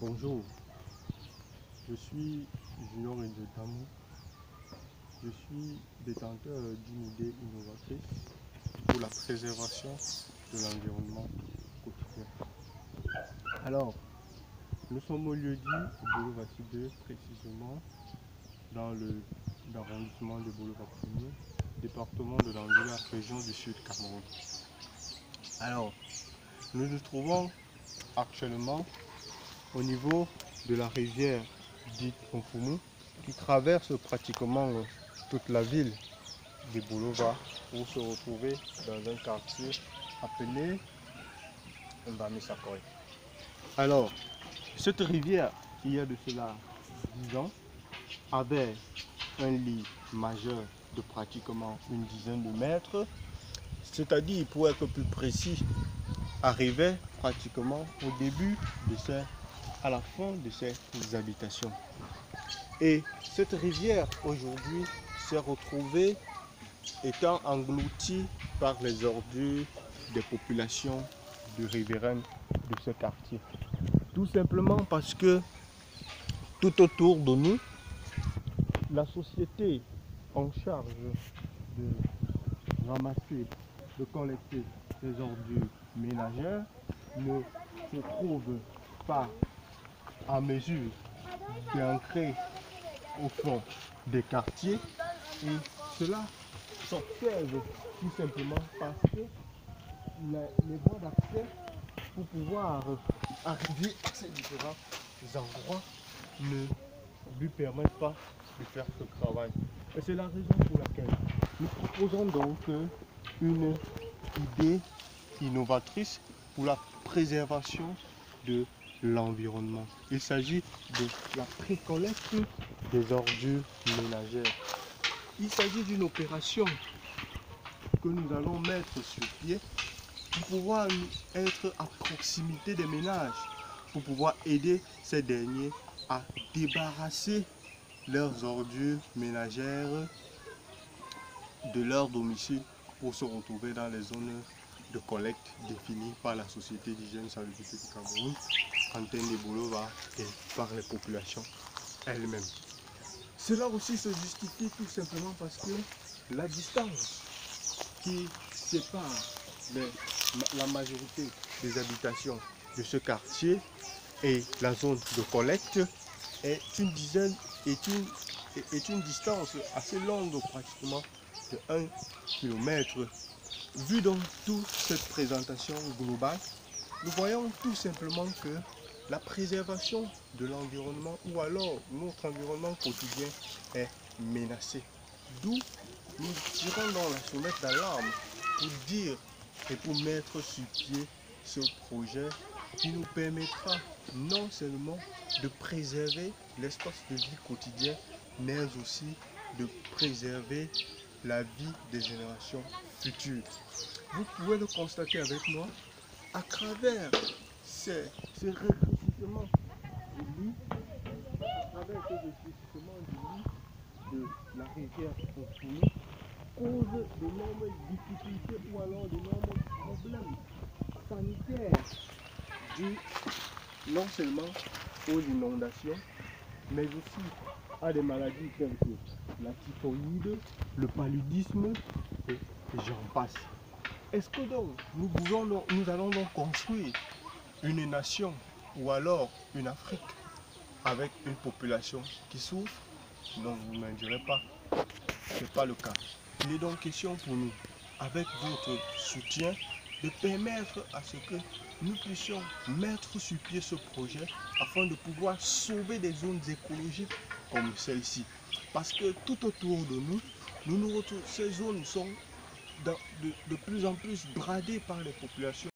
Bonjour, je suis Junior Ndjetamu. Je suis détenteur d'une idée innovatrice pour la préservation de l'environnement quotidien. Alors, nous sommes au lieu dit Boulevard 2, précisément dans l'arrondissement de Boulevard 1er, département de l'Anguilla, région du Sud Cameroun. Alors, nous nous trouvons actuellement au niveau de la rivière dite Mfumu, qui traverse pratiquement toute la ville de Boulevard pour se retrouver dans un quartier appelé Mbamisakoy. Alors, cette rivière, il y a de cela 10 ans, avait un lit majeur de pratiquement une dizaine de mètres, c'est-à-dire, pour être plus précis, arrivait pratiquement au début de à la fin de ces habitations. Et cette rivière aujourd'hui s'est retrouvée étant engloutie par les ordures des populations de riveraines de ce quartier. Tout simplement parce que tout autour de nous, la société en charge de ramasser, de collecter les ordures ménagères ne se trouve pas à mesure d'ancrer au fond des quartiers, et cela s'observe tout simplement parce que les voies d'accès pour pouvoir arriver à ces différents endroits ne lui permettent pas de faire ce travail. Et c'est la raison pour laquelle nous proposons donc une idée innovatrice pour la préservation de l'environnement. Il s'agit de la précollecte des ordures ménagères. Il s'agit d'une opération que nous allons mettre sur pied pour pouvoir être à proximité des ménages, pour pouvoir aider ces derniers à débarrasser leurs ordures ménagères de leur domicile pour se retrouver dans les zones de collecte définies par la Société d'hygiène salubrité du Cameroun, Antenne des Boulevards, et par les populations elles-mêmes. Cela aussi se justifie tout simplement parce que la distance qui sépare la majorité des habitations de ce quartier et la zone de collecte est une distance assez longue, pratiquement de 1 km. Vu donc toute cette présentation globale, nous voyons tout simplement que la préservation de l'environnement ou alors notre environnement quotidien est menacé. D'où nous tirons dans la sonnette d'alarme pour dire et pour mettre sur pied ce projet qui nous permettra non seulement de préserver l'espace de vie quotidien, mais aussi de préserver la vie des générations futures. Vous pouvez le constater avec moi à travers ces rétrécissements du lit, de la rivière Mfumu, cause d'énormes difficultés ou alors d'énormes problèmes sanitaires dus non seulement aux inondations, mais aussi à des maladies telles que la typhoïde, le paludisme et j'en passe. Est-ce que donc nous allons donc construire une nation ou alors une Afrique avec une population qui souffre? Non, vous ne me direz pas. Ce n'est pas le cas. Il est donc question pour nous, avec votre soutien, de permettre à ce que nous puissions mettre sur pied ce projet afin de pouvoir sauver des zones écologiques comme celle-ci. Parce que tout autour de nous, ces zones sont de plus en plus bradées par les populations.